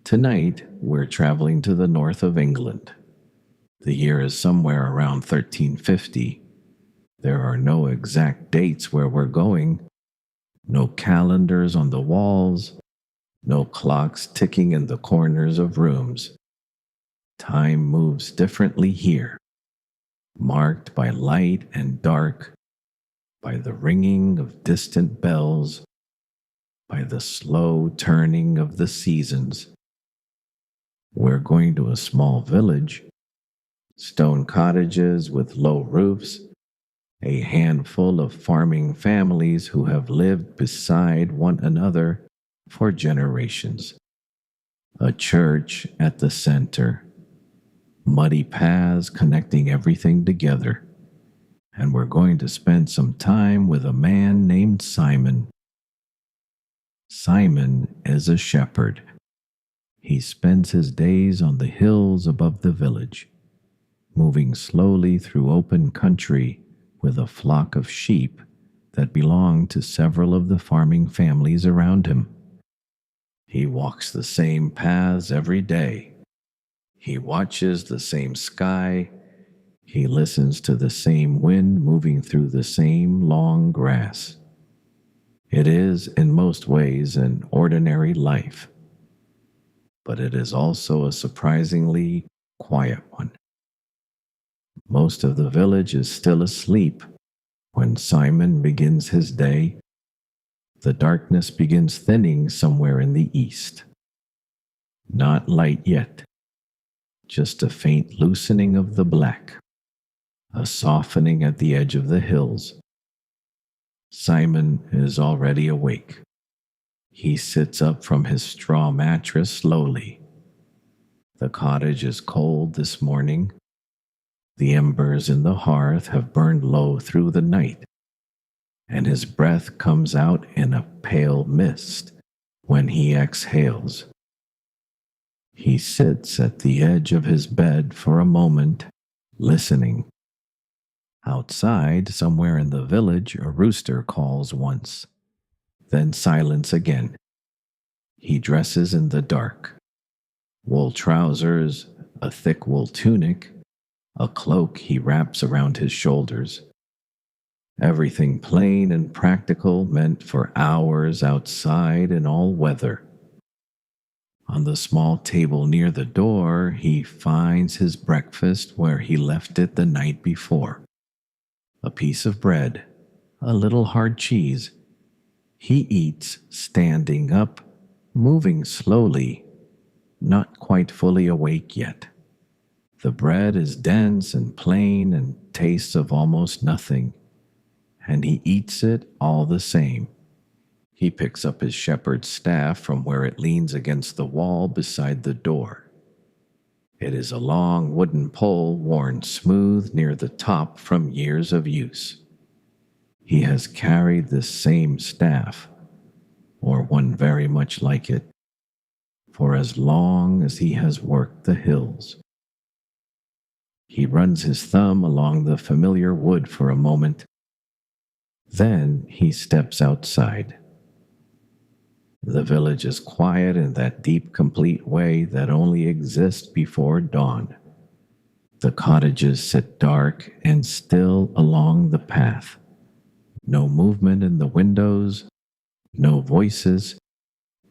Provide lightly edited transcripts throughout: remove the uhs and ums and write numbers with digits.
Tonight, we're traveling to the north of England. The year is somewhere around 1350. There are no exact dates where we're going, no calendars on the walls, no clocks ticking in the corners of rooms. Time moves differently here, marked by light and dark, by the ringing of distant bells, by the slow turning of the seasons. We're going to a small village, stone cottages with low roofs, a handful of farming families who have lived beside one another for generations. A church at the center, muddy paths connecting everything together. And we're going to spend some time with a man named Simon. Simon is a shepherd. He spends his days on the hills above the village, moving slowly through open country with a flock of sheep that belong to several of the farming families around him. He walks the same paths every day. He watches the same sky. He listens to the same wind moving through the same long grass. It is, in most ways, an ordinary life, but it is also a surprisingly quiet one. Most of the village is still asleep when Simon begins his day. The darkness begins thinning somewhere in the east. Not light yet, just a faint loosening of the black, a softening at the edge of the hills. Simon is already awake. He sits up from his straw mattress slowly. The cottage is cold this morning. The embers in the hearth have burned low through the night, and his breath comes out in a pale mist when he exhales. He sits at the edge of his bed for a moment, listening. Outside, somewhere in the village, a rooster calls once, then silence again. He dresses in the dark. Wool trousers, a thick wool tunic, a cloak he wraps around his shoulders. Everything plain and practical, meant for hours outside in all weather. On the small table near the door, he finds his breakfast where he left it the night before. A piece of bread, a little hard cheese. He eats standing up, moving slowly, not quite fully awake yet. The bread is dense and plain and tastes of almost nothing, and he eats it all the same. He picks up his shepherd's staff from where it leans against the wall beside the door. It is a long wooden pole worn smooth near the top from years of use. He has carried this same staff, or one very much like it, for as long as he has worked the hills. He runs his thumb along the familiar wood for a moment. Then he steps outside. The village is quiet in that deep, complete way that only exists before dawn. The cottages sit dark and still along the path. No movement in the windows, no voices.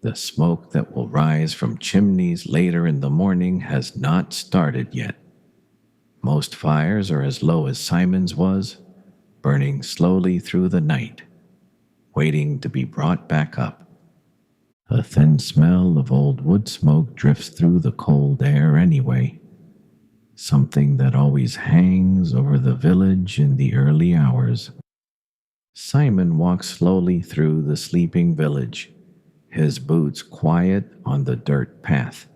The smoke that will rise from chimneys later in the morning has not started yet. Most fires are as low as Simon's was, burning slowly through the night, waiting to be brought back up. A thin smell of old wood smoke drifts through the cold air anyway, something that always hangs over the village in the early hours. Simon walks slowly through the sleeping village, his boots quiet on the dirt path.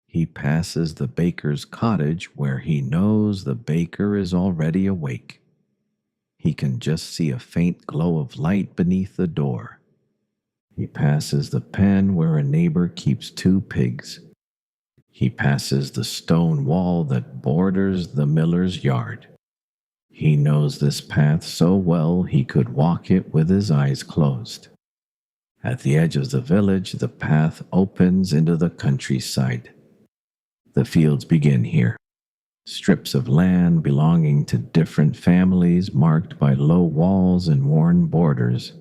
He passes the baker's cottage where he knows the baker is already awake. He can just see a faint glow of light beneath the door. He passes the pen where a neighbor keeps 2 pigs. He passes the stone wall that borders the miller's yard. He knows this path so well he could walk it with his eyes closed. At the edge of the village, the path opens into the countryside. The fields begin here. Strips of land belonging to different families marked by low walls and worn borders.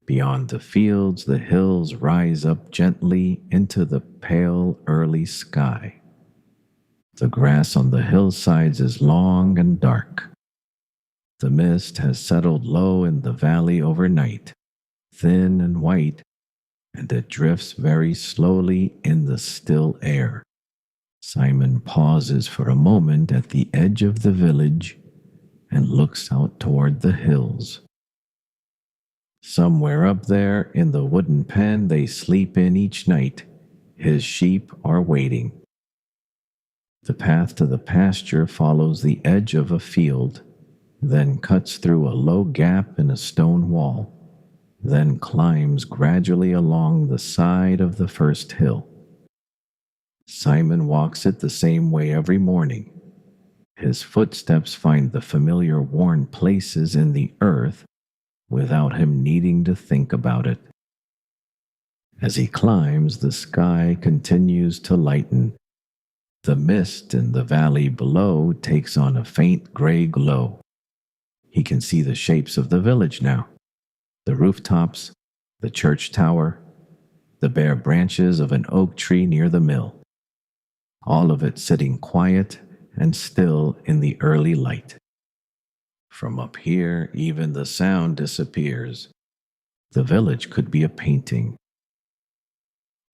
Beyond the fields, the hills rise up gently into the pale early sky. The grass on the hillsides is long and dark. The mist has settled low in the valley overnight, thin and white, and it drifts very slowly in the still air. Simon pauses for a moment at the edge of the village and looks out toward the hills. Somewhere up there in the wooden pen they sleep in each night, his sheep are waiting. The path to the pasture follows the edge of a field, then cuts through a low gap in a stone wall, then climbs gradually along the side of the first hill. Simon walks it the same way every morning. His footsteps find the familiar worn places in the earth without him needing to think about it. As he climbs, the sky continues to lighten. The mist in the valley below takes on a faint gray glow. He can see the shapes of the village now. The rooftops, the church tower, the bare branches of an oak tree near the mill. All of it sitting quiet and still in the early light. From up here, even the sound disappears. The village could be a painting.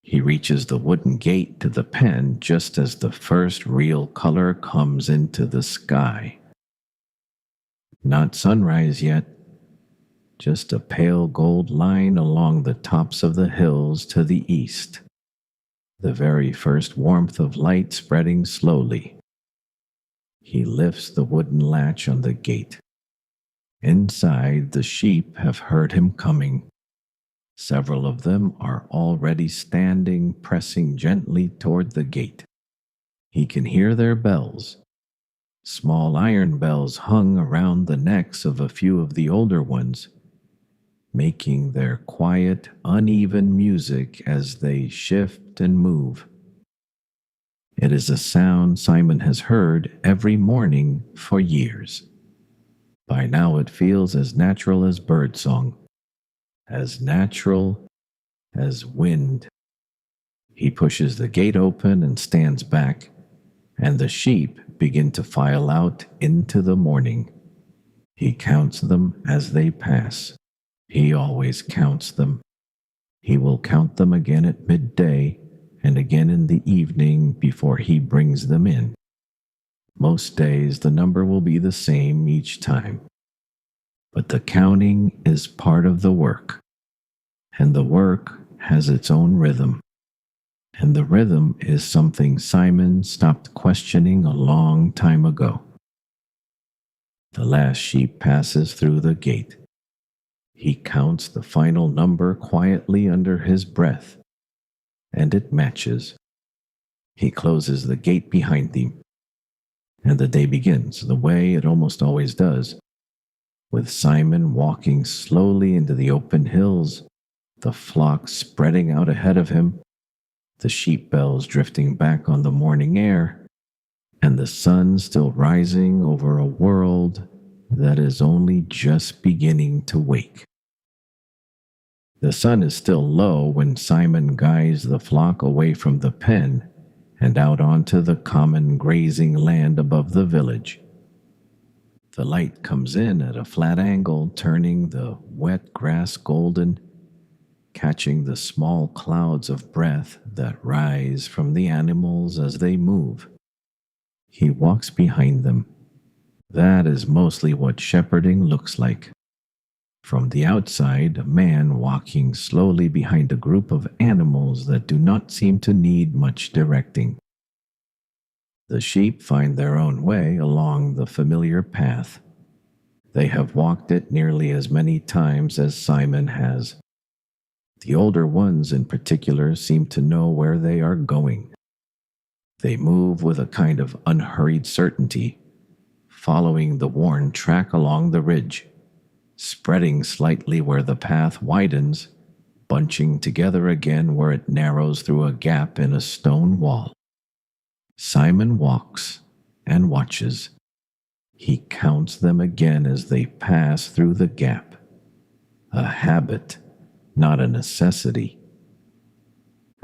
He reaches the wooden gate to the pen just as the first real color comes into the sky. Not sunrise yet, just a pale gold line along the tops of the hills to the east. The very first warmth of light spreading slowly. He lifts the wooden latch on the gate. Inside, the sheep have heard him coming. Several of them are already standing, pressing gently toward the gate. He can hear their bells. Small iron bells hung around the necks of a few of the older ones, making their quiet, uneven music as they shift and move. It is a sound Simon has heard every morning for years. By now it feels as natural as birdsong, as natural as wind. He pushes the gate open and stands back, and the sheep begin to file out into the morning. He counts them as they pass. He always counts them. He will count them again at midday and again in the evening before he brings them in. Most days the number will be the same each time. But the counting is part of the work, and the work has its own rhythm. And the rhythm is something Simon stopped questioning a long time ago. The last sheep passes through the gate. He counts the final number quietly under his breath, and it matches. He closes the gate behind him, and the day begins the way it almost always does, with Simon walking slowly into the open hills, the flock spreading out ahead of him, the sheep bells drifting back on the morning air, and the sun still rising over a world that is only just beginning to wake. The sun is still low when Simon guides the flock away from the pen and out onto the common grazing land above the village. The light comes in at a flat angle, turning the wet grass golden, catching the small clouds of breath that rise from the animals as they move. He walks behind them. That is mostly what shepherding looks like. From the outside, a man walking slowly behind a group of animals that do not seem to need much directing. The sheep find their own way along the familiar path. They have walked it nearly as many times as Simon has. The older ones in particular seem to know where they are going. They move with a kind of unhurried certainty, following the worn track along the ridge, spreading slightly where the path widens, bunching together again where it narrows through a gap in a stone wall. Simon walks and watches. He counts them again as they pass through the gap. A habit, not a necessity.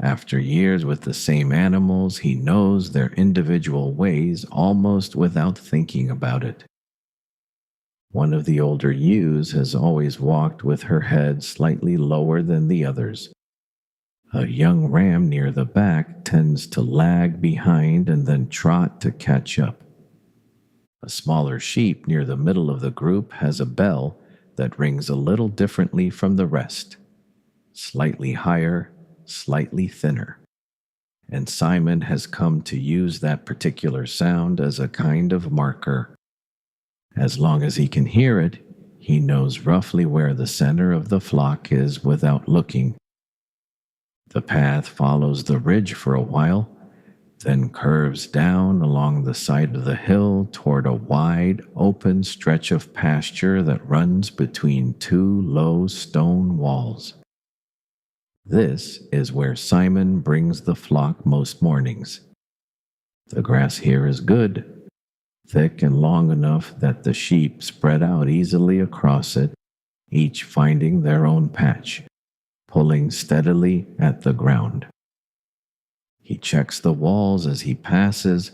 After years with the same animals, he knows their individual ways almost without thinking about it. One of the older ewes has always walked with her head slightly lower than the others. A young ram near the back tends to lag behind and then trot to catch up. A smaller sheep near the middle of the group has a bell that rings a little differently from the rest, slightly higher, slightly thinner. And Simon has come to use that particular sound as a kind of marker. As long as he can hear it, he knows roughly where the center of the flock is without looking. The path follows the ridge for a while, then curves down along the side of the hill toward a wide, open stretch of pasture that runs between two low stone walls. This is where Simon brings the flock most mornings. The grass here is good, thick and long enough that the sheep spread out easily across it, each finding their own patch, pulling steadily at the ground. He checks the walls as he passes.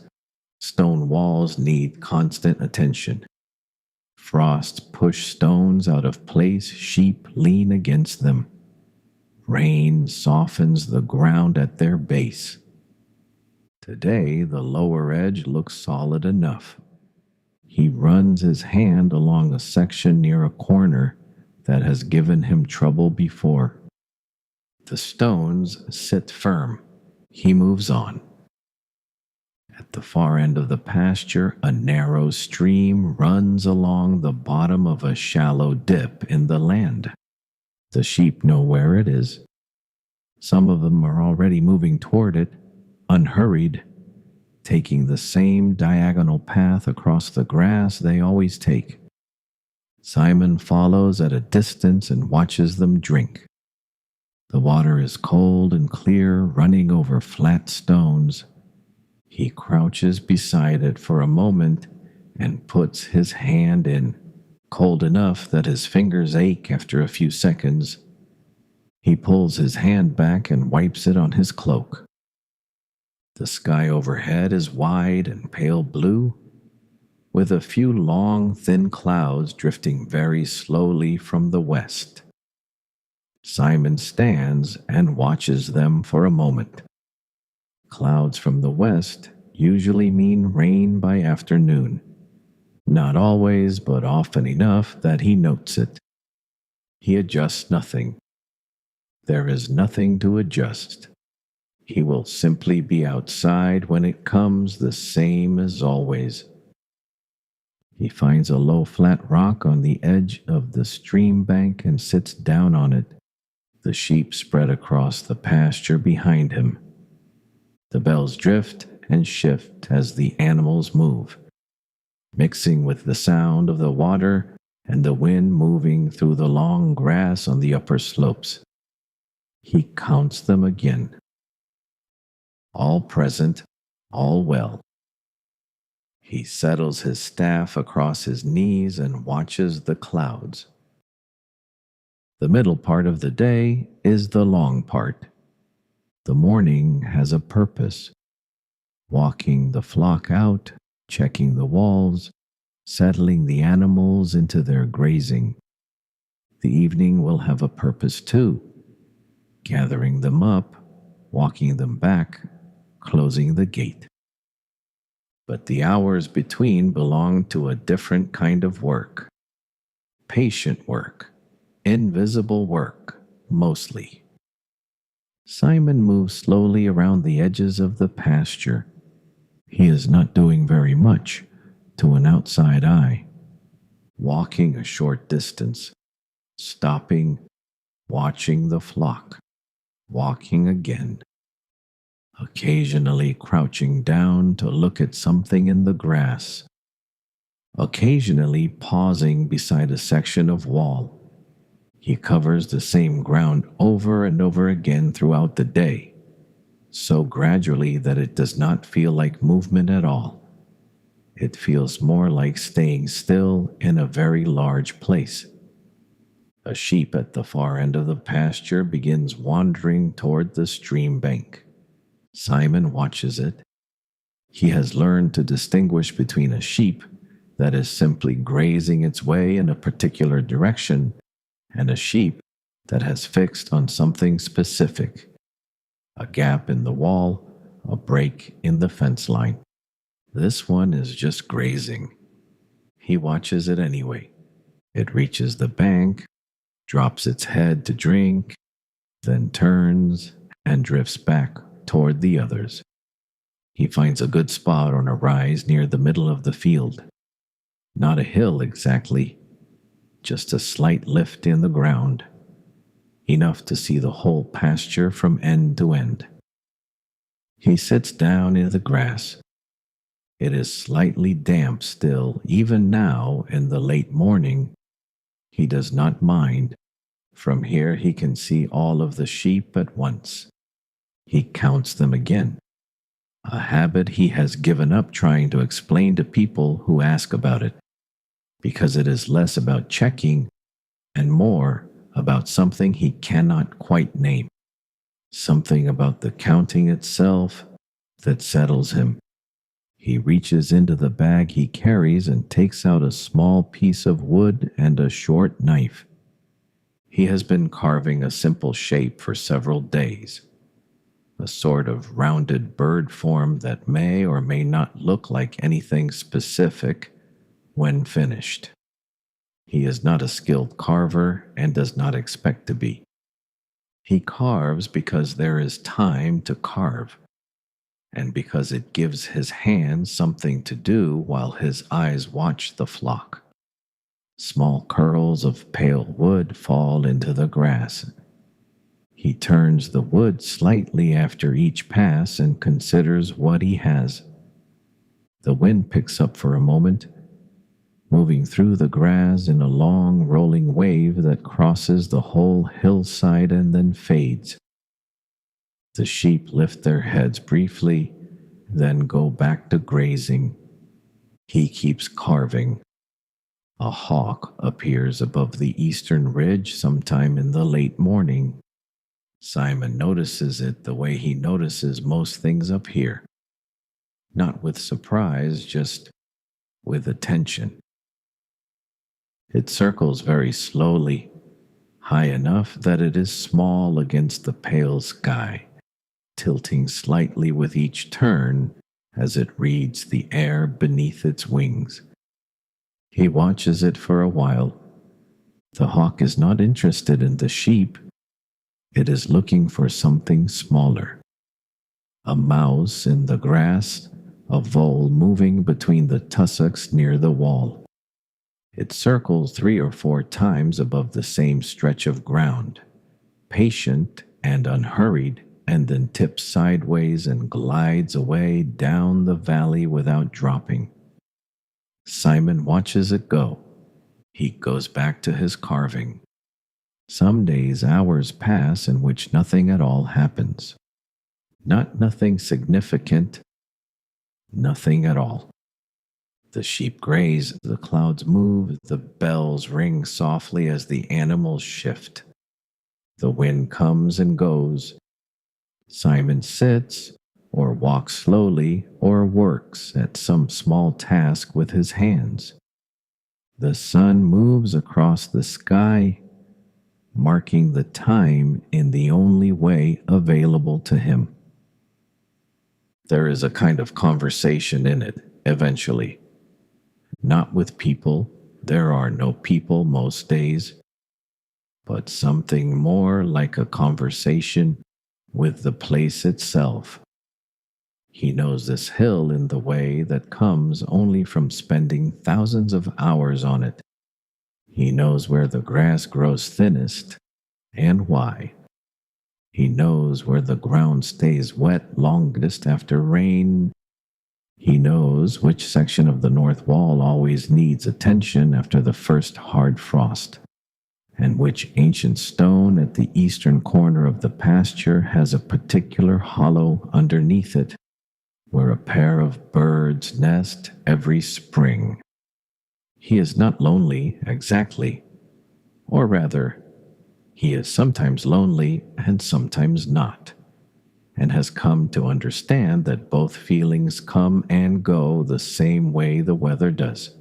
Stone walls need constant attention. Frost push stones out of place, sheep lean against them. Rain softens the ground at their base. Today, the lower edge looks solid enough. He runs his hand along a section near a corner that has given him trouble before. The stones sit firm. He moves on. At the far end of the pasture, a narrow stream runs along the bottom of a shallow dip in the land. The sheep know where it is. Some of them are already moving toward it, unhurried, taking the same diagonal path across the grass they always take. Simon follows at a distance and watches them drink. The water is cold and clear, running over flat stones. He crouches beside it for a moment and puts his hand in, cold enough that his fingers ache after a few seconds. He pulls his hand back and wipes it on his cloak. The sky overhead is wide and pale blue, with a few long, thin clouds drifting very slowly from the west. Simon stands and watches them for a moment. Clouds from the west usually mean rain by afternoon. Not always, but often enough that he notes it. He adjusts nothing. There is nothing to adjust. He will simply be outside when it comes, the same as always. He finds a low flat rock on the edge of the stream bank and sits down on it. The sheep spread across the pasture behind him. The bells drift and shift as the animals move, mixing with the sound of the water and the wind moving through the long grass on the upper slopes. He counts them again. All present, all well. He settles his staff across his knees and watches the clouds. The middle part of the day is the long part. The morning has a purpose. Walking the flock out, checking the walls, settling the animals into their grazing. The evening will have a purpose too. Gathering them up, walking them back, closing the gate. But the hours between belong to a different kind of work. Patient work. Invisible work, mostly. Simon moves slowly around the edges of the pasture. He is not doing very much to an outside eye. Walking a short distance, stopping, watching the flock, walking again. Occasionally crouching down to look at something in the grass. Occasionally pausing beside a section of wall. He covers the same ground over and over again throughout the day, so gradually that it does not feel like movement at all. It feels more like staying still in a very large place. A sheep at the far end of the pasture begins wandering toward the stream bank. Simon watches it. He has learned to distinguish between a sheep that is simply grazing its way in a particular direction and a sheep that has fixed on something specific: a gap in the wall, a break in the fence line. This one is just grazing. He watches it anyway. It reaches the bank, drops its head to drink, then turns and drifts back toward the others. He finds a good spot on a rise near the middle of the field. Not a hill exactly, just a slight lift in the ground, enough to see the whole pasture from end to end. He sits down in the grass. It is slightly damp still, even now in the late morning. He does not mind. From here he can see all of the sheep at once. He counts them again, a habit he has given up trying to explain to people who ask about it, because it is less about checking and more about something he cannot quite name, something about the counting itself that settles him. He reaches into the bag he carries and takes out a small piece of wood and a short knife. He has been carving a simple shape for several days, a sort of rounded bird form that may or may not look like anything specific when finished. He is not a skilled carver and does not expect to be. He carves because there is time to carve, and because it gives his hands something to do while his eyes watch the flock. Small curls of pale wood fall into the grass. He turns the wood slightly after each pass and considers what he has. The wind picks up for a moment, moving through the grass in a long rolling wave that crosses the whole hillside and then fades. The sheep lift their heads briefly, then go back to grazing. He keeps carving. A hawk appears above the eastern ridge sometime in the late morning. Simon notices it the way he notices most things up here. Not with surprise, just with attention. It circles very slowly, high enough that it is small against the pale sky, tilting slightly with each turn as it reads the air beneath its wings. He watches it for a while. The hawk is not interested in the sheep. It is looking for something smaller. A mouse in the grass, a vole moving between the tussocks near the wall. It circles 3 or 4 times above the same stretch of ground, patient and unhurried, and then tips sideways and glides away down the valley without dropping. Simon watches it go. He goes back to his carving. Some days, hours pass in which nothing at all happens. Not nothing significant, nothing at all. The sheep graze, the clouds move, the bells ring softly as the animals shift. The wind comes and goes. Simon sits, or walks slowly, or works at some small task with his hands. The sun moves across the sky, marking the time in the only way available to him. There is a kind of conversation in it, eventually. Not with people, there are no people most days, but something more like a conversation with the place itself. He knows this hill in the way that comes only from spending thousands of hours on it. He knows where the grass grows thinnest and why. He knows where the ground stays wet longest after rain. He knows which section of the north wall always needs attention after the first hard frost. and which ancient stone at the eastern corner of the pasture has a particular hollow underneath it, where a pair of birds nest every spring. He is not lonely exactly, or rather, he is sometimes lonely and sometimes not, and has come to understand that both feelings come and go the same way the weather does.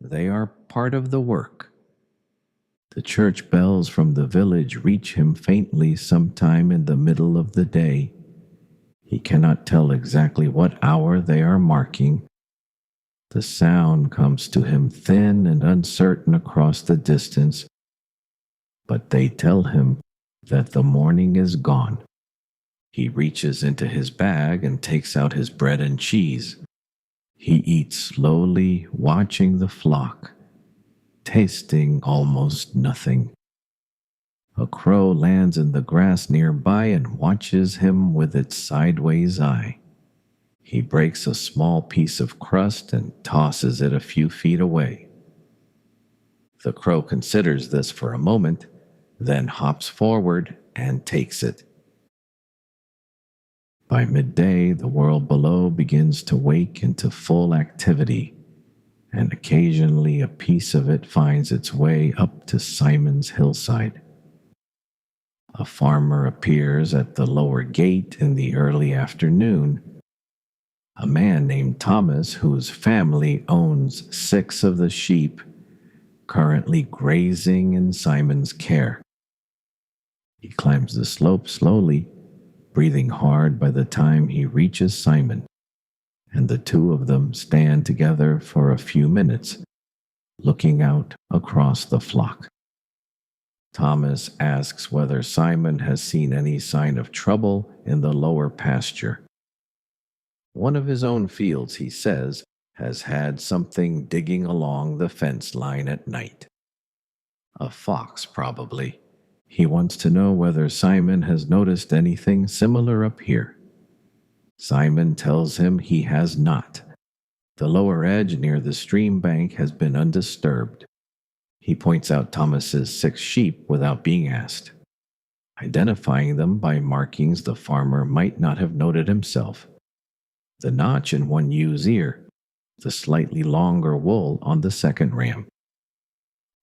They are part of the work. The church bells from the village reach him faintly sometime in the middle of the day. He cannot tell exactly what hour they are marking. The sound comes to him thin and uncertain across the distance, but they tell him that the morning is gone. He reaches into his bag and takes out his bread and cheese. He eats slowly, watching the flock, tasting almost nothing. A crow lands in the grass nearby and watches him with its sideways eye. He breaks a small piece of crust and tosses it a few feet away. The crow considers this for a moment, then hops forward and takes it. By midday, the world below begins to wake into full activity, and occasionally a piece of it finds its way up to Simon's hillside. A farmer appears at the lower gate in the early afternoon. A man named Thomas, whose family owns 6 of the sheep, currently grazing in Simon's care. He climbs the slope slowly, breathing hard by the time he reaches Simon, and the two of them stand together for a few minutes, looking out across the flock. Thomas asks whether Simon has seen any sign of trouble in the lower pasture. One of his own fields, he says, has had something digging along the fence line at night. A fox, probably. He wants to know whether Simon has noticed anything similar up here. Simon tells him he has not. The lower edge near the stream bank has been undisturbed. He points out Thomas's 6 sheep without being asked, identifying them by markings the farmer might not have noted himself. The notch in one ewe's ear, the slightly longer wool on the second ram.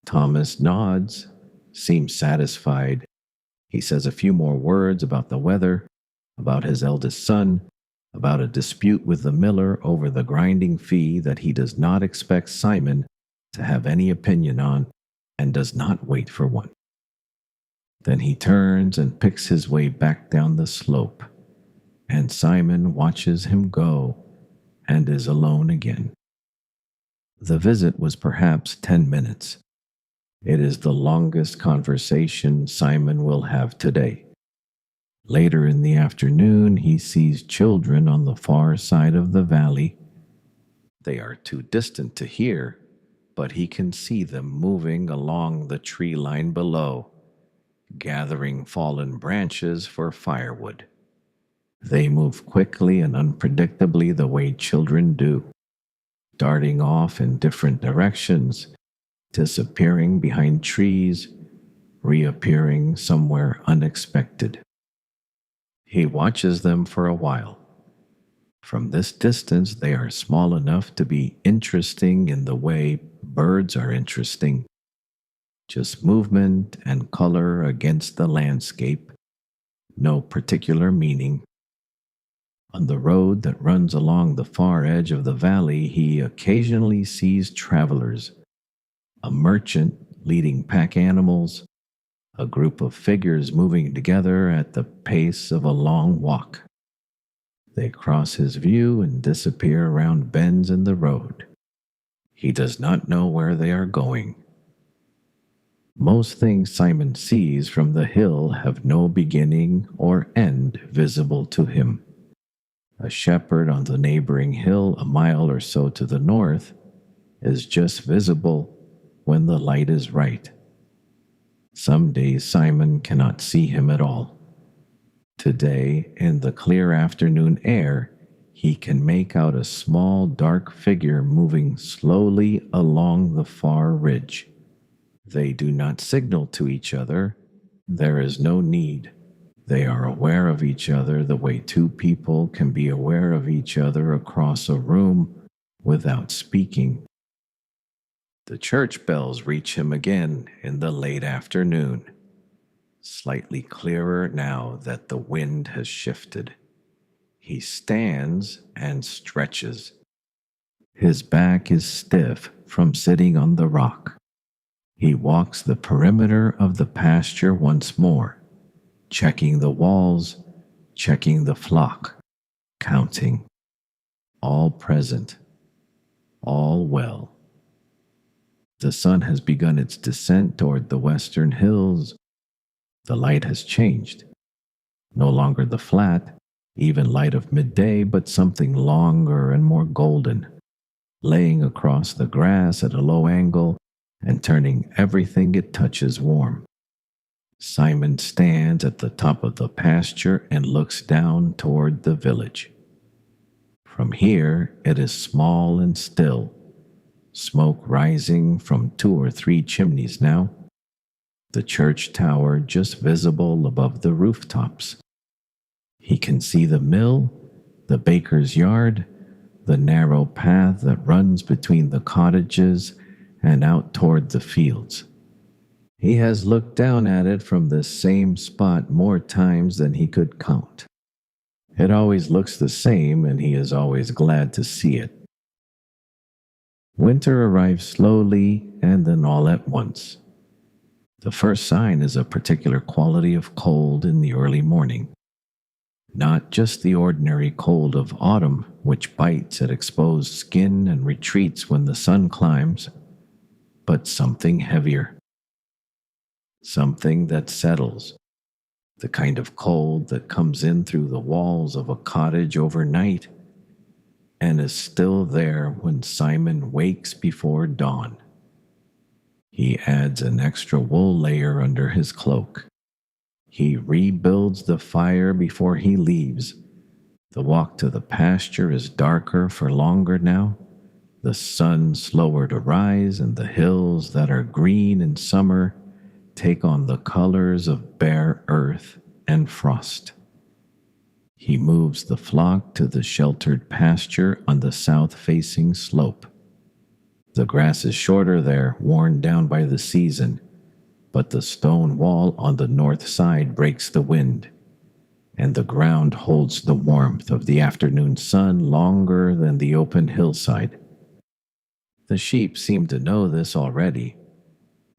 Thomas nods, seems satisfied. He says a few more words about the weather, about his eldest son, about a dispute with the miller over the grinding fee that he does not expect Simon to have any opinion on, and does not wait for one. Then he turns and picks his way back down the slope, and Simon watches him go and is alone again. The visit was perhaps 10 minutes. It is the longest conversation Simon will have today. Later in the afternoon, he sees children on the far side of the valley. They are too distant to hear, but he can see them moving along the tree line below, gathering fallen branches for firewood. They move quickly and unpredictably the way children do, darting off in different directions, disappearing behind trees, reappearing somewhere unexpected. He watches them for a while. From this distance, they are small enough to be interesting in the way birds are interesting. Just movement and color against the landscape, no particular meaning. On the road that runs along the far edge of the valley, he occasionally sees travelers, a merchant leading pack animals, a group of figures moving together at the pace of a long walk. They cross his view and disappear around bends in the road. He does not know where they are going. Most things Simon sees from the hill have no beginning or end visible to him. A shepherd on the neighboring hill a mile or so to the north is just visible when the light is right. Some days Simon cannot see him at all. Today, in the clear afternoon air, he can make out a small dark figure moving slowly along the far ridge. They do not signal to each other. There is no need. They are aware of each other the way two people can be aware of each other across a room without speaking. The church bells reach him again in the late afternoon, slightly clearer now that the wind has shifted. He stands and stretches. His back is stiff from sitting on the rock. He walks the perimeter of the pasture once more, checking the walls, checking the flock, counting. All present, all well. The sun has begun its descent toward the western hills. The light has changed. No longer the flat, even light of midday, but something longer and more golden, laying across the grass at a low angle and turning everything it touches warm. Simon stands at the top of the pasture and looks down toward the village. From here, it is small and still, smoke rising from 2 or 3 chimneys now, the church tower just visible above the rooftops. He can see the mill, the baker's yard, the narrow path that runs between the cottages and out toward the fields. He has looked down at it from this same spot more times than he could count. It always looks the same, and he is always glad to see it. Winter arrives slowly and then all at once. The first sign is a particular quality of cold in the early morning. Not just the ordinary cold of autumn, which bites at exposed skin and retreats when the sun climbs, but something heavier. Something that settles. The kind of cold that comes in through the walls of a cottage overnight and is still there when Simon wakes before dawn. He adds an extra wool layer under his cloak. He rebuilds the fire before he leaves. The walk to the pasture is darker for longer now, the sun slower to rise, and the hills that are green in summer take on the colors of bare earth and frost. He moves the flock to the sheltered pasture on the south-facing slope. The grass is shorter there, worn down by the season, but the stone wall on the north side breaks the wind, and the ground holds the warmth of the afternoon sun longer than the open hillside. The sheep seem to know this already.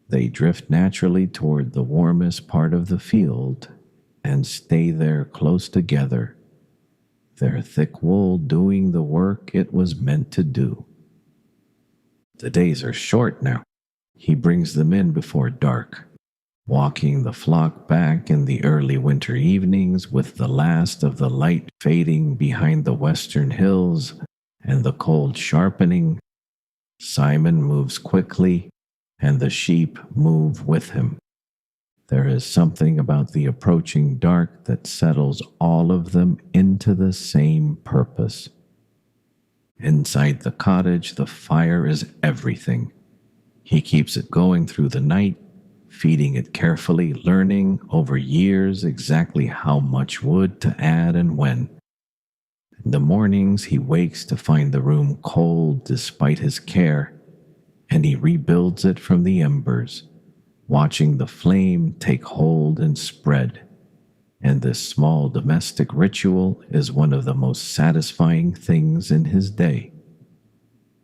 They drift naturally toward the warmest part of the field and stay there close together, their thick wool doing the work it was meant to do. The days are short now. He brings them in before dark, walking the flock back in the early winter evenings with the last of the light fading behind the western hills and the cold sharpening. Simon moves quickly, and the sheep move with him. There is something about the approaching dark that settles all of them into the same purpose. Inside the cottage, the fire is everything. He keeps it going through the night, feeding it carefully, learning over years exactly how much wood to add and when. In the mornings, he wakes to find the room cold despite his care, and he rebuilds it from the embers, watching the flame take hold and spread. And this small domestic ritual is one of the most satisfying things in his day.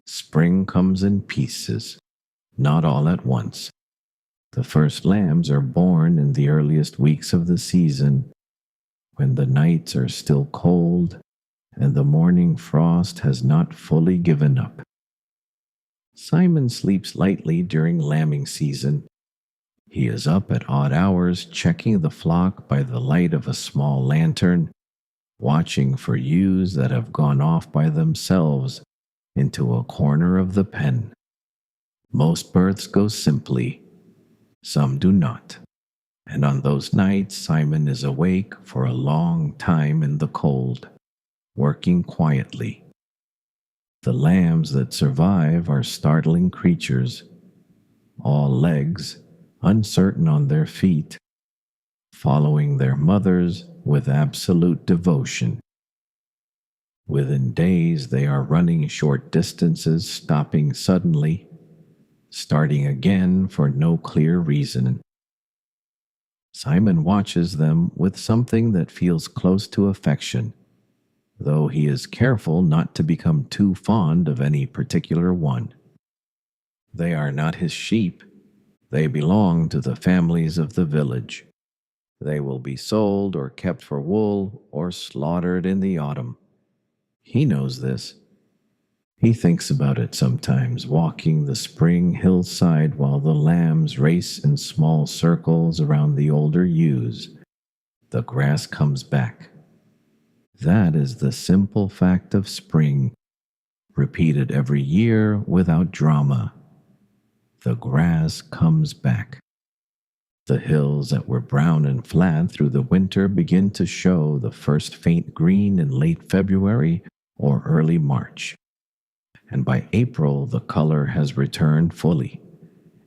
Spring comes in pieces, not all at once. The first lambs are born in the earliest weeks of the season, when the nights are still cold and the morning frost has not fully given up. Simon sleeps lightly during lambing season. He is up at odd hours, checking the flock by the light of a small lantern, watching for ewes that have gone off by themselves into a corner of the pen. Most births go simply, some do not, and on those nights Simon is awake for a long time in the cold, working quietly. The lambs that survive are startling creatures. all legs, uncertain on their feet, following their mothers with absolute devotion. Within days, they are running short distances, stopping suddenly, starting again for no clear reason. Simon watches them with something that feels close to affection, though he is careful not to become too fond of any particular one. They are not his sheep. They belong to the families of the village. They will be sold or kept for wool or slaughtered in the autumn. He knows this. He thinks about it sometimes, walking the spring hillside while the lambs race in small circles around the older ewes. The grass comes back. That is the simple fact of spring, repeated every year without drama. The grass comes back. The hills that were brown and flat through the winter begin to show the first faint green in late February or early March. And by April, the color has returned fully,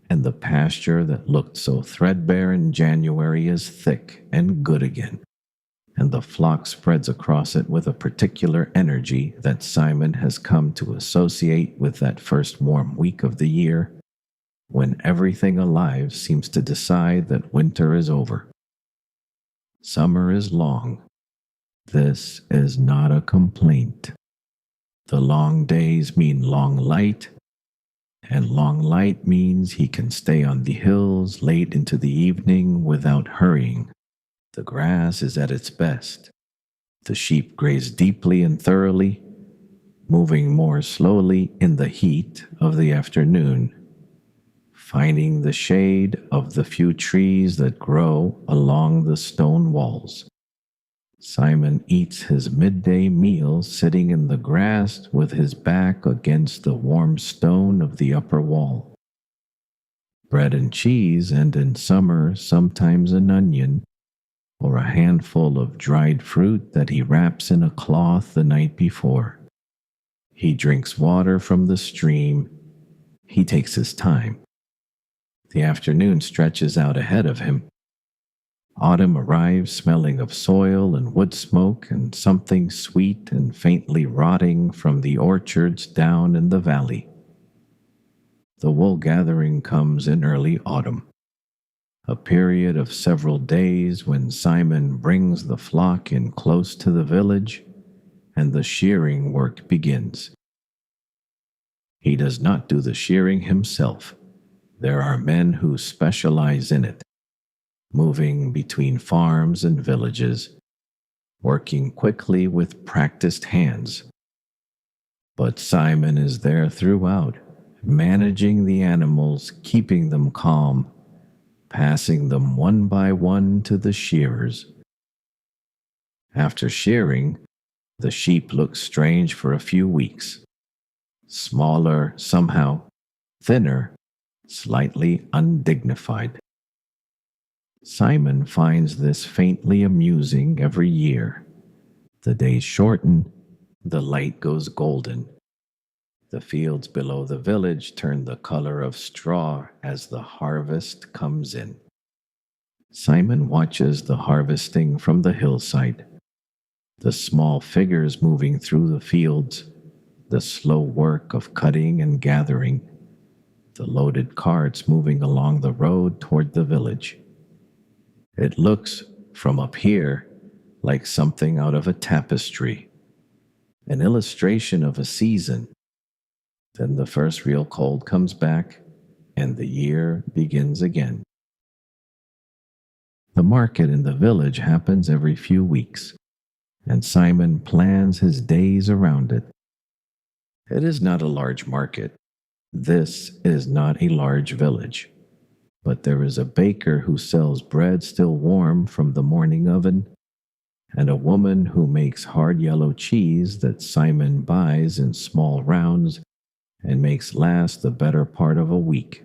and the pasture that looked so threadbare in January is thick and good again, and the flock spreads across it with a particular energy that Simon has come to associate with that first warm week of the year, when everything alive seems to decide that winter is over. Summer is long. This is not a complaint. The long days mean long light, and long light means he can stay on the hills late into the evening without hurrying. The grass is at its best. The sheep graze deeply and thoroughly, moving more slowly in the heat of the afternoon, finding the shade of the few trees that grow along the stone walls. Simon eats his midday meal sitting in the grass with his back against the warm stone of the upper wall. Bread and cheese, and in summer sometimes an onion, or a handful of dried fruit that he wraps in a cloth the night before. He drinks water from the stream. He takes his time. The afternoon stretches out ahead of him. Autumn arrives smelling of soil and wood smoke and something sweet and faintly rotting from the orchards down in the valley. The wool gathering comes in early autumn, a period of several days when Simon brings the flock in close to the village and the shearing work begins. He does not do the shearing himself. There are men who specialize in it, moving between farms and villages, working quickly with practiced hands. But Simon is there throughout, managing the animals, keeping them calm, passing them one by one to the shearers. After shearing, the sheep look strange for a few weeks. Smaller somehow, thinner, slightly undignified. Simon finds this faintly amusing every year. The days shorten, the light goes golden. The fields below the village turn the color of straw as the harvest comes in. Simon watches the harvesting from the hillside, the small figures moving through the fields, the slow work of cutting and gathering, the loaded carts moving along the road toward the village. It looks, from up here, like something out of a tapestry, an illustration of a season. Then the first real cold comes back, and the year begins again. The market in the village happens every few weeks, and Simon plans his days around it. It is not a large market. This is not a large village. But there is a baker who sells bread still warm from the morning oven, and a woman who makes hard yellow cheese that Simon buys in small rounds and makes last the better part of a week,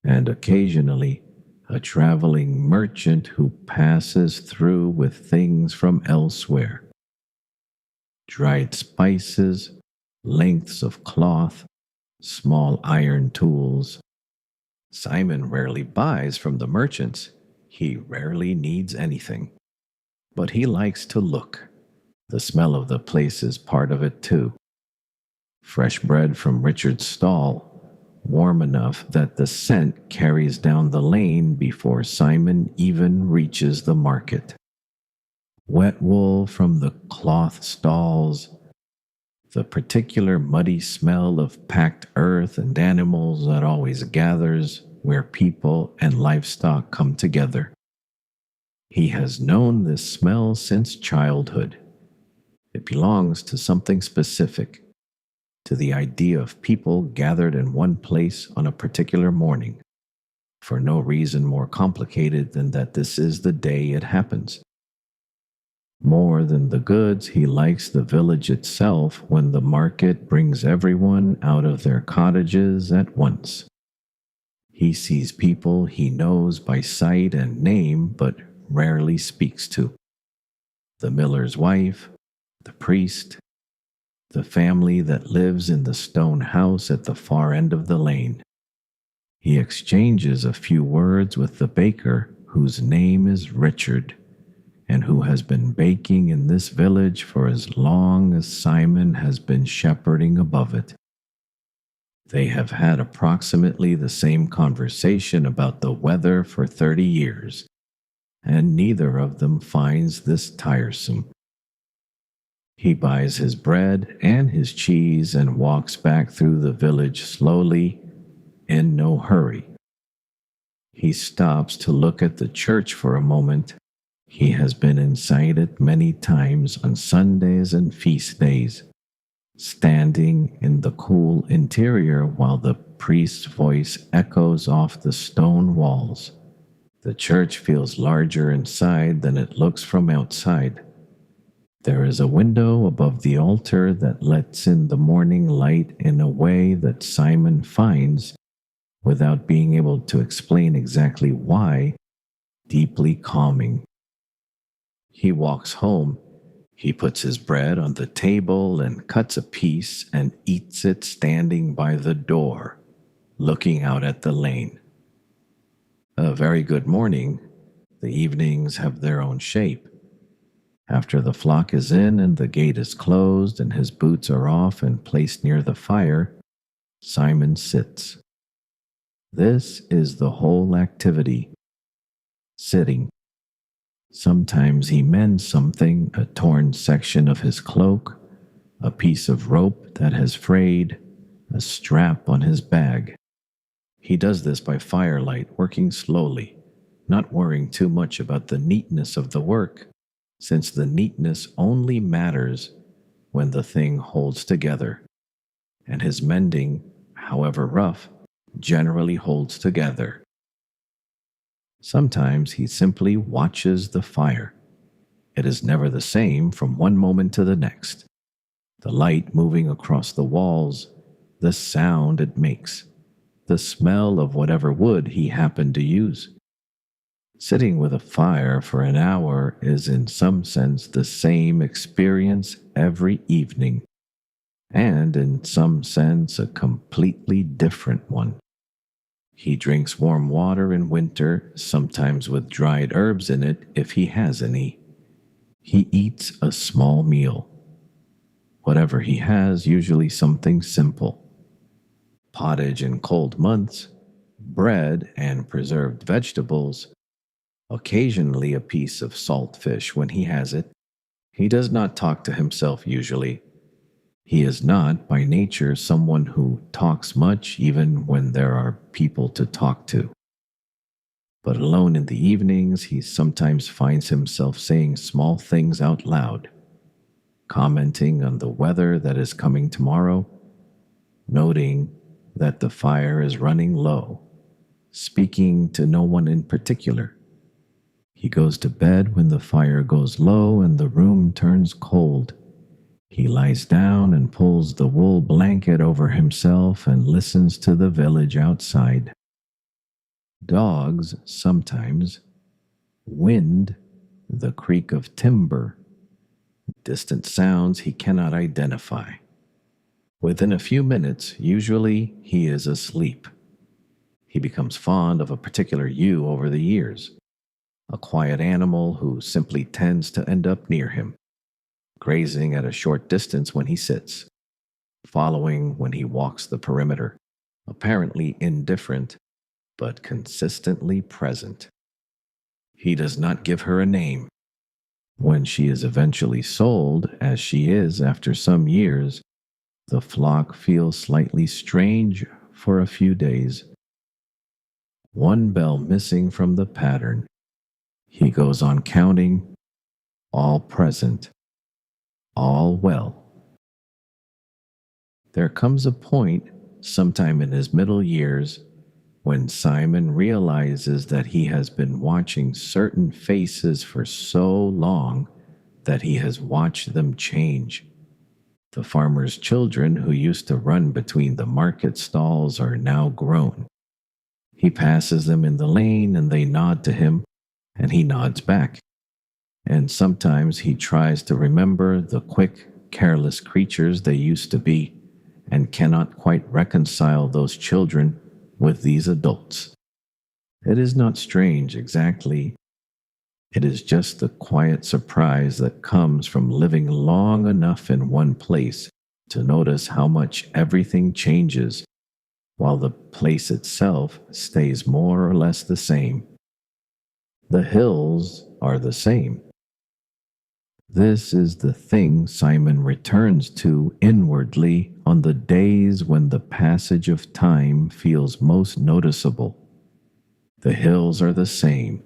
and occasionally a traveling merchant who passes through with things from elsewhere. Dried spices, lengths of cloth, small iron tools, Simon rarely buys from the merchants. He rarely needs anything. But he likes to look. The smell of the place is part of it too. Fresh bread from Richard's stall, warm enough that the scent carries down the lane before Simon even reaches the market. Wet wool from the cloth stalls, the particular muddy smell of packed earth and animals that always gathers where people and livestock come together. He has known this smell since childhood. It belongs to something specific, to the idea of people gathered in one place on a particular morning, for no reason more complicated than that this is the day it happens. More than the goods, he likes the village itself when the market brings everyone out of their cottages at once. He sees people he knows by sight and name but rarely speaks to. The miller's wife, the priest, the family that lives in the stone house at the far end of the lane. He exchanges a few words with the baker whose name is Richard, and who has been baking in this village for as long as Simon has been shepherding above it. They have had approximately the same conversation about the weather for 30 years, and neither of them finds this tiresome. He buys his bread and his cheese and walks back through the village slowly, in no hurry. He stops to look at the church for a moment. He has been inside it many times on Sundays and feast days, standing in the cool interior while the priest's voice echoes off the stone walls. The church feels larger inside than it looks from outside. There is a window above the altar that lets in the morning light in a way that Simon finds, without being able to explain exactly why, deeply calming. He walks home. He puts his bread on the table and cuts a piece and eats it standing by the door, looking out at the lane. A very good morning. The evenings have their own shape. After the flock is in and the gate is closed and his boots are off and placed near the fire, Simon sits. This is the whole activity. Sitting. Sometimes he mends something, a torn section of his cloak, a piece of rope that has frayed, a strap on his bag. He does this by firelight, working slowly, not worrying too much about the neatness of the work, since the neatness only matters when the thing holds together, and his mending, however rough, generally holds together. Sometimes he simply watches the fire. It is never the same from one moment to the next. The light moving across the walls, the sound it makes, the smell of whatever wood he happened to use. Sitting with a fire for an hour is in some sense the same experience every evening, and in some sense a completely different one. He drinks warm water in winter, sometimes with dried herbs in it if he has any. He eats a small meal. Whatever he has, usually something simple. Pottage in cold months, bread and preserved vegetables, occasionally a piece of salt fish when he has it. He does not talk to himself usually. He is not, by nature, someone who talks much even when there are people to talk to. But alone in the evenings, he sometimes finds himself saying small things out loud, commenting on the weather that is coming tomorrow, noting that the fire is running low, speaking to no one in particular. He goes to bed when the fire goes low and the room turns cold. He lies down and pulls the wool blanket over himself and listens to the village outside. Dogs, sometimes. Wind, the creak of timber. Distant sounds he cannot identify. Within a few minutes, usually, he is asleep. He becomes fond of a particular ewe over the years, a quiet animal who simply tends to end up near him, grazing at a short distance when he sits, following when he walks the perimeter, apparently indifferent but consistently present. He does not give her a name. When she is eventually sold, as she is after some years, the flock feels slightly strange for a few days. One bell missing from the pattern. He goes on counting, all present, all well. There comes a point, sometime in his middle years, when Simon realizes that he has been watching certain faces for so long that he has watched them change. The farmer's children who used to run between the market stalls are now grown. He passes them in the lane and they nod to him, and he nods back. And sometimes he tries to remember the quick, careless creatures they used to be, and cannot quite reconcile those children with these adults. It is not strange exactly. It is just the quiet surprise that comes from living long enough in one place to notice how much everything changes, while the place itself stays more or less the same. The hills are the same. This is the thing Simon returns to inwardly on the days when the passage of time feels most noticeable. The hills are the same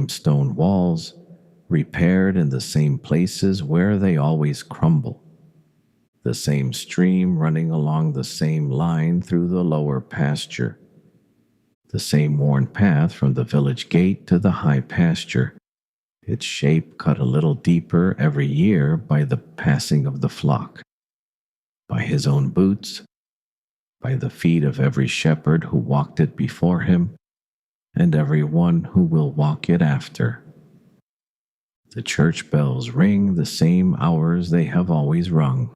stone walls, repaired in the same places where they always crumble, the same stream running along the same line through the lower pasture, the same worn path from the village gate to the high pasture, its shape cut a little deeper every year by the passing of the flock, by his own boots, by the feet of every shepherd who walked it before him, and every one who will walk it after. The church bells ring the same hours they have always rung.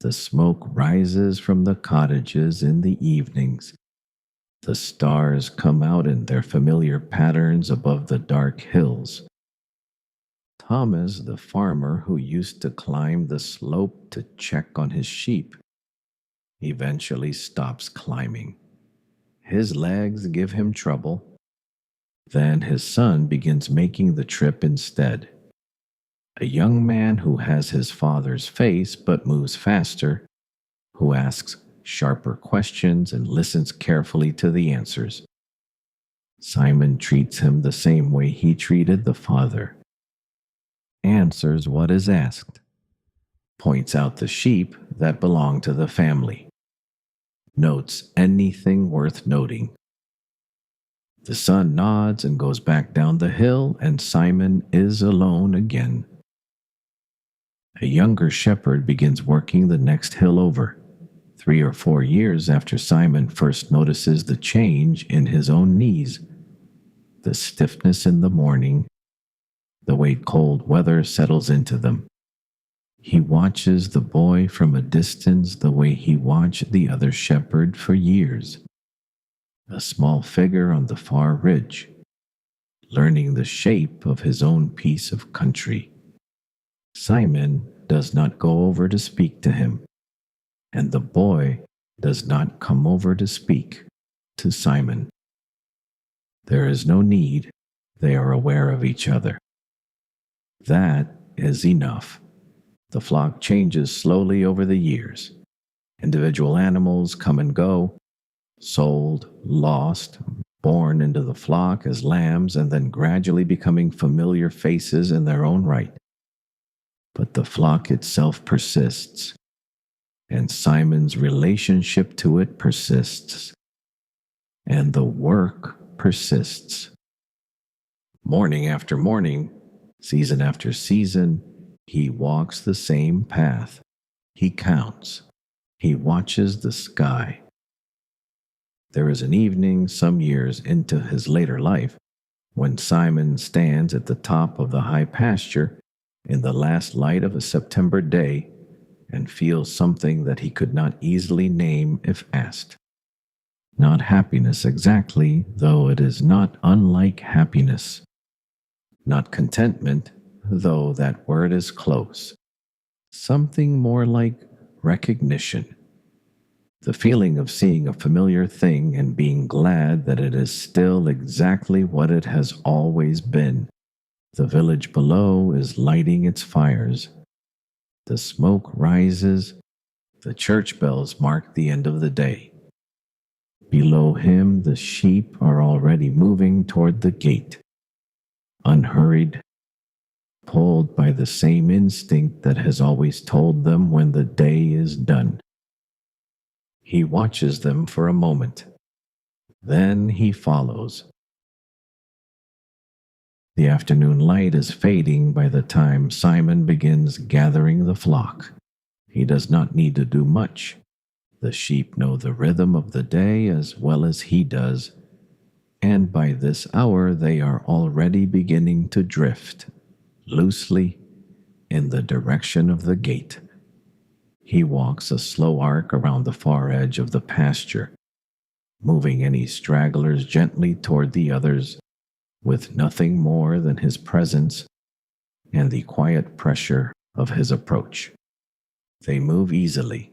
The smoke rises from the cottages in the evenings. The stars come out in their familiar patterns above the dark hills. Thomas, the farmer who used to climb the slope to check on his sheep, eventually stops climbing. His legs give him trouble. Then his son begins making the trip instead. A young man who has his father's face but moves faster, who asks sharper questions and listens carefully to the answers. Simon treats him the same way he treated the father. Answers what is asked, points out the sheep that belong to the family, notes anything worth noting. The son nods and goes back down the hill, and Simon is alone again. A younger shepherd begins working the next hill over, 3 or 4 years after Simon first notices the change in his own knees, the stiffness in the morning, the way cold weather settles into them. He watches the boy from a distance the way he watched the other shepherd for years, a small figure on the far ridge, learning the shape of his own piece of country. Simon does not go over to speak to him, and the boy does not come over to speak to Simon. There is no need. They are aware of each other. That is enough. The flock changes slowly over the years. Individual animals come and go, sold, lost, born into the flock as lambs, and then gradually becoming familiar faces in their own right. But the flock itself persists, and Simon's relationship to it persists, and the work persists. Morning after morning, season after season, he walks the same path. He counts. He watches the sky. There is an evening some years into his later life when Simon stands at the top of the high pasture in the last light of a September day and feels something that he could not easily name if asked. Not happiness exactly, though it is not unlike happiness. Not contentment, though that word is close. Something more like recognition. The feeling of seeing a familiar thing and being glad that it is still exactly what it has always been. The village below is lighting its fires. The smoke rises. The church bells mark the end of the day. Below him, the sheep are already moving toward the gate, unhurried, pulled by the same instinct that has always told them when the day is done. He watches them for a moment. Then he follows. The afternoon light is fading by the time Simon begins gathering the flock. He does not need to do much. The sheep know the rhythm of the day as well as he does, and by this hour they are already beginning to drift, loosely, in the direction of the gate. He walks a slow arc around the far edge of the pasture, moving any stragglers gently toward the others, with nothing more than his presence and the quiet pressure of his approach. They move easily.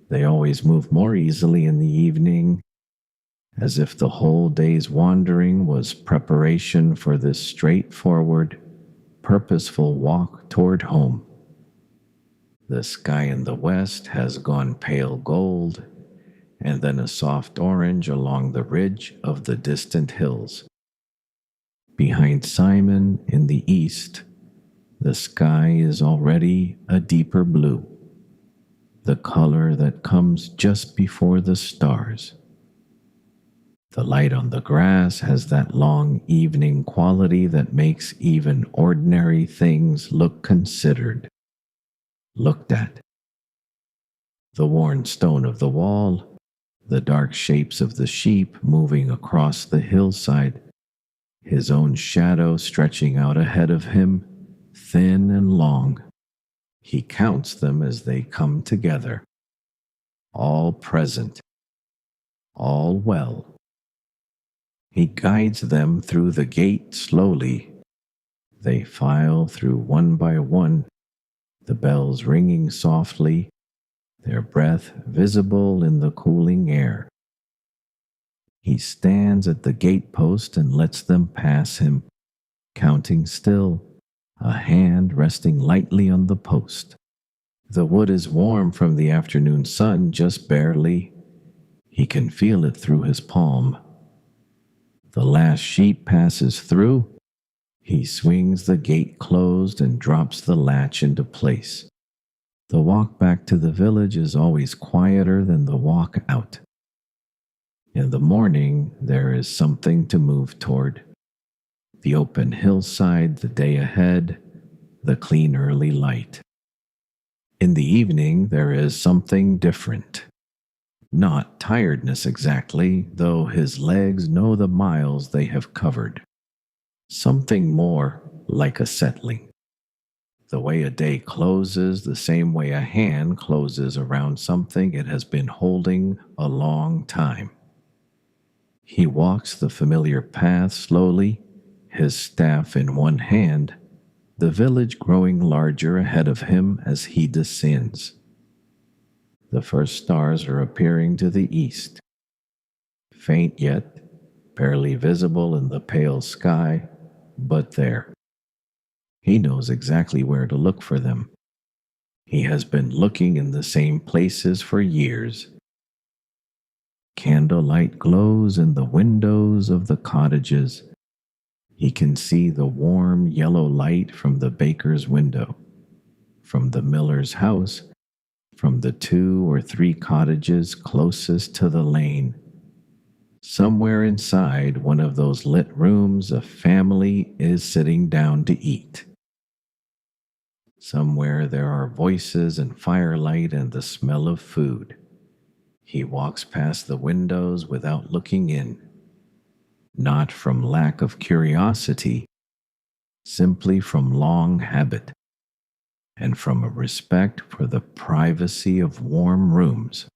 They always move more easily in the evening, as if the whole day's wandering was preparation for this straightforward, purposeful walk toward home. The sky in the west has gone pale gold, and then a soft orange along the ridge of the distant hills. Behind Simon in the east, the sky is already a deeper blue, the color that comes just before the stars. The light on the grass has that long evening quality that makes even ordinary things look considered, looked at. The worn stone of the wall, the dark shapes of the sheep moving across the hillside, his own shadow stretching out ahead of him, thin and long. He counts them as they come together, all present, all well. He guides them through the gate slowly. They file through one by one, the bells ringing softly, their breath visible in the cooling air. He stands at the gate post and lets them pass him, counting still, a hand resting lightly on the post. The wood is warm from the afternoon sun, just barely. He can feel it through his palm. The last sheep passes through. He swings the gate closed and drops the latch into place. The walk back to the village is always quieter than the walk out. In the morning, there is something to move toward. The open hillside, the day ahead, the clean early light. In the evening, there is something different. Not tiredness exactly, though his legs know the miles they have covered. Something more like a settling. The way a day closes, the same way a hand closes around something it has been holding a long time. He walks the familiar path slowly, his staff in one hand, the village growing larger ahead of him as he descends. The first stars are appearing to the east. Faint yet, barely visible in the pale sky, but there. He knows exactly where to look for them. He has been looking in the same places for years. Candlelight glows in the windows of the cottages. He can see the warm yellow light from the baker's window, from the miller's house, from the 2 or 3 cottages closest to the lane. Somewhere inside one of those lit rooms, a family is sitting down to eat. Somewhere there are voices and firelight and the smell of food. He walks past the windows without looking in, not from lack of curiosity, simply from long habit, and from a respect for the privacy of warm rooms.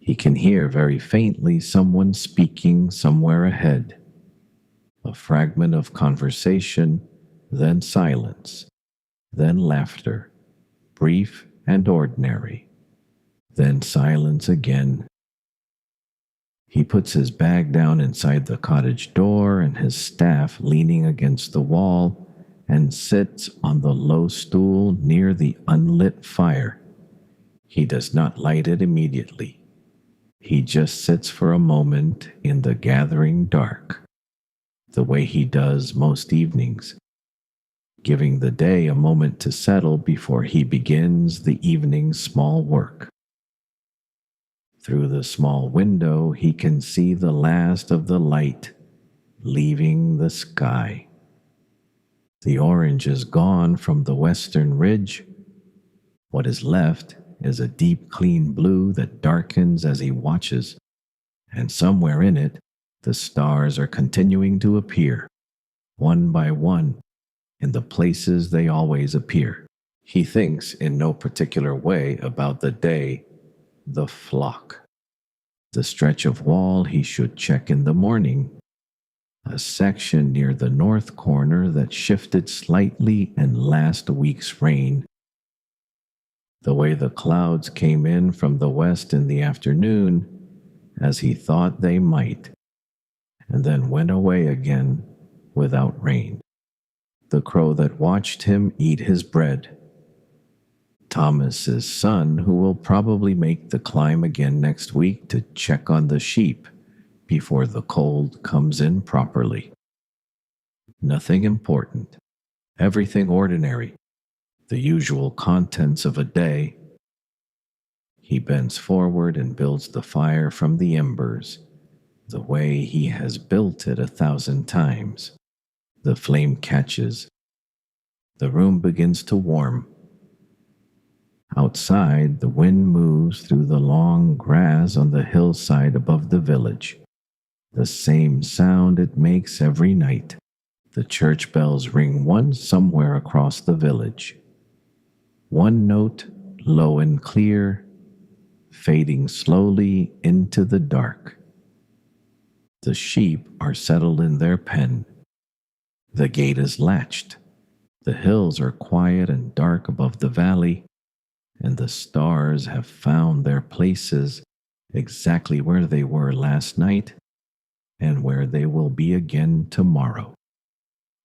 He can hear very faintly someone speaking somewhere ahead, a fragment of conversation, then silence, then laughter, brief and ordinary, then silence again. He puts his bag down inside the cottage door and his staff leaning against the wall and sits on the low stool near the unlit fire. He does not light it immediately. He just sits for a moment in the gathering dark, the way he does most evenings, giving the day a moment to settle before he begins the evening's small work. Through the small window, he can see the last of the light leaving the sky. The orange is gone from the western ridge. What is left is a deep, clean blue that darkens as he watches, and somewhere in it, the stars are continuing to appear, one by one, in the places they always appear. He thinks in no particular way about the day, the flock, the stretch of wall he should check in the morning, a section near the north corner that shifted slightly in last week's rain, the way the clouds came in from the west in the afternoon, as he thought they might, and then went away again without rain. The crow that watched him eat his bread, Thomas's son, who will probably make the climb again next week to check on the sheep before the cold comes in properly. Nothing important, everything ordinary, the usual contents of a day. He bends forward and builds the fire from the embers, the way he has built it 1,000 times. The flame catches. The room begins to warm. Outside, the wind moves through the long grass on the hillside above the village. The same sound it makes every night. The church bells ring once somewhere across the village. One note, low and clear, fading slowly into the dark. The sheep are settled in their pen. The gate is latched. The hills are quiet and dark above the valley, and the stars have found their places exactly where they were last night and where they will be again tomorrow.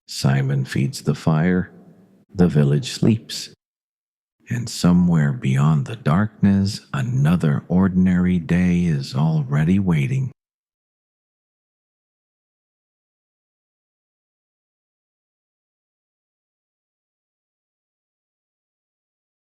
Simon feeds the fire, the village sleeps, and somewhere beyond the darkness, another ordinary day is already waiting.